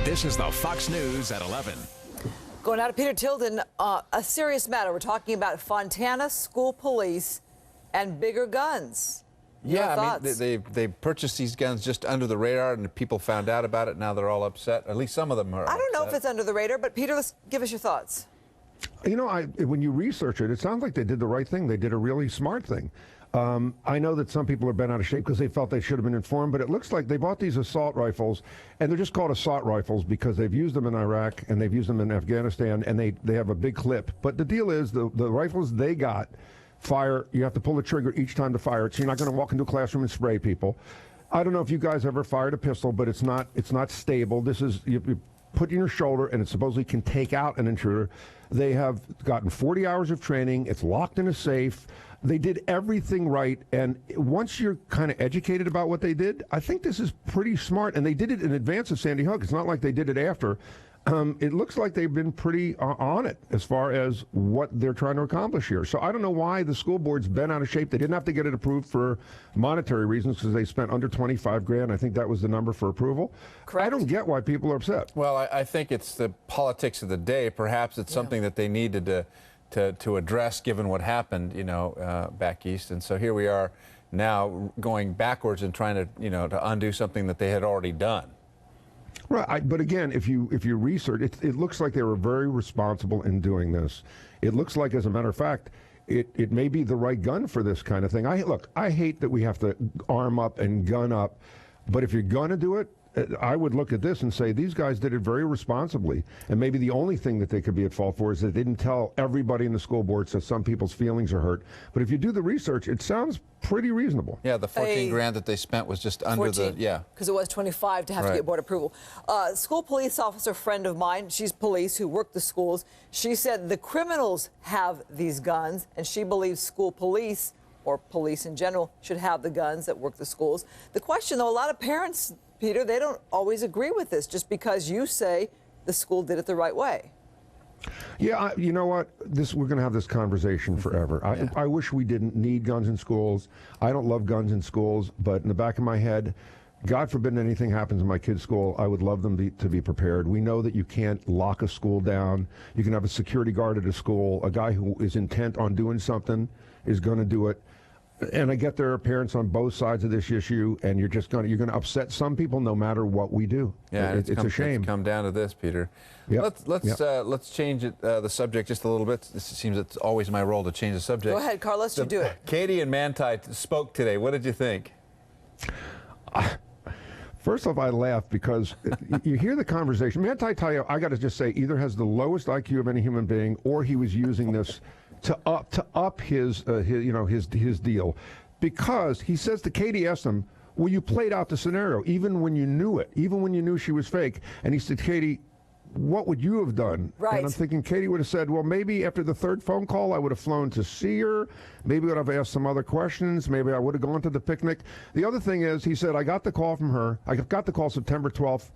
This is the Fox News at 11. Going out to Peter Tilden, a serious matter. We're talking about Fontana school police and bigger guns. Yeah, I mean, they purchased these guns just under the radar, and people found out about it. Now they're all upset. At least some of them are I don't know upset. if it's under the radar, but Peter, give us your thoughts. You know, when you research it, it sounds like they did the right thing. They did a really smart thing. I know that some people are bent out of shape because they felt they should have been informed, but it looks like they bought these assault rifles, and they're just called assault rifles because they've used them in Iraq and they've used them in Afghanistan, and they have a big clip. But the deal is, the rifles they got fire, you have to pull the trigger each time to fire it, so you're not going to walk into a classroom and spray people. I don't know if you guys ever fired a pistol, but it's not stable. This is, you put it in your shoulder, and it supposedly can take out an intruder. They have gotten 40 hours of training. It's locked in a safe. They did everything right, and once you're kind of educated about what they did, I think this is pretty smart, and they did it in advance of Sandy Hook. It's not like they did it after. It looks like they've been pretty on it as far as what they're trying to accomplish here. So I don't know why the school board's been out of shape. They didn't have to get it approved for monetary reasons because they spent under 25 grand. I think that was the number for approval. Correct. I don't get why people are upset. Well, I think it's the politics of the day. Perhaps it's something that they needed to address given what happened, you know, back east. And so here we are now going backwards and trying to, you know, to undo something that they had already done. Right, but again, if you research, it looks like they were very responsible in doing this. It looks like, as a matter of fact, it may be the right gun for this kind of thing. I hate that we have to arm up and gun up, but if you're going to do it, I would look at this and say these guys did it very responsibly, and maybe the only thing that they could be at fault for is they didn't tell everybody in the school board, so some people's feelings are hurt. But if you do the research, it sounds pretty reasonable. Yeah, the 14 grand that they spent was just under 14, the, because it was 25 to have to get board approval. School police officer friend of mine, she's police who work the schools, she said the criminals have these guns, and she believes school police, or police in general, should have the guns that work the schools. The question, though, a lot of parents, Peter, they don't always agree with this just because you say the school did it the right way. Yeah, you know what? We're going to have this conversation forever. I wish we didn't need guns in schools. I don't love guns in schools, but in the back of my head, God forbid anything happens in my kid's school, I would love them to be prepared. We know that you can't lock a school down. You can have a security guard at a school. A guy who is intent on doing something is going to do it. And I get there are parents on both sides of this issue, and you're going to upset some people no matter what we do. Yeah, it's a shame. It's come down to this, Peter. Yep. Let's change the subject just a little bit. This seems it's always my role to change the subject. Go ahead, Carlos, you do it. Katie and Manti spoke today. What did you think? First off, I laugh because you hear the conversation. Manti Te'o, I got to just say, either has the lowest IQ of any human being, or he was using this to up his deal, because he says to Katie, asked him, well, you played out the scenario even when you knew it, even when you knew she was fake, and he said, Katie, what would you have done? Right. And I'm thinking Katie would have said, well, maybe after the third phone call, I would have flown to see her. Maybe I would have asked some other questions. Maybe I would have gone to the picnic. The other thing is, he said, I got the call from her. I got the call September 12th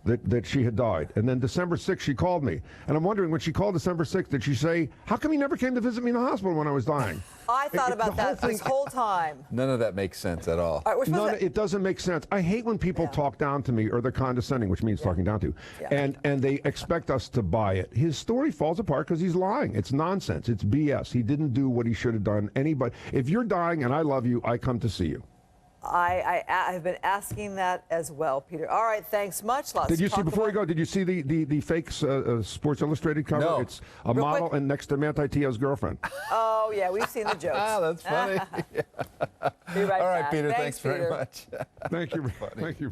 that she had died. And then December 6th, she called me. And I'm wondering, when she called December 6th, did she say, how come you never came to visit me in the hospital when I was dying? I thought about that this whole time. None of that makes sense at all. It doesn't make sense. I hate when people talk down to me, or they're condescending, which means talking down to, and they expect us to buy it. His story falls apart because he's lying. It's nonsense. It's BS. He didn't do what he should have done. If you're dying and I love you, I come to see you. I've been asking that as well, Peter. All right, thanks much. Did you see, before we go, did you see the fake Sports Illustrated cover? No. It's a model and next to Manti Te'o's girlfriend. Oh, yeah, we've seen the jokes. That's funny. Be right All right, back. Peter, thanks very Peter. much. Thank you. Thank you.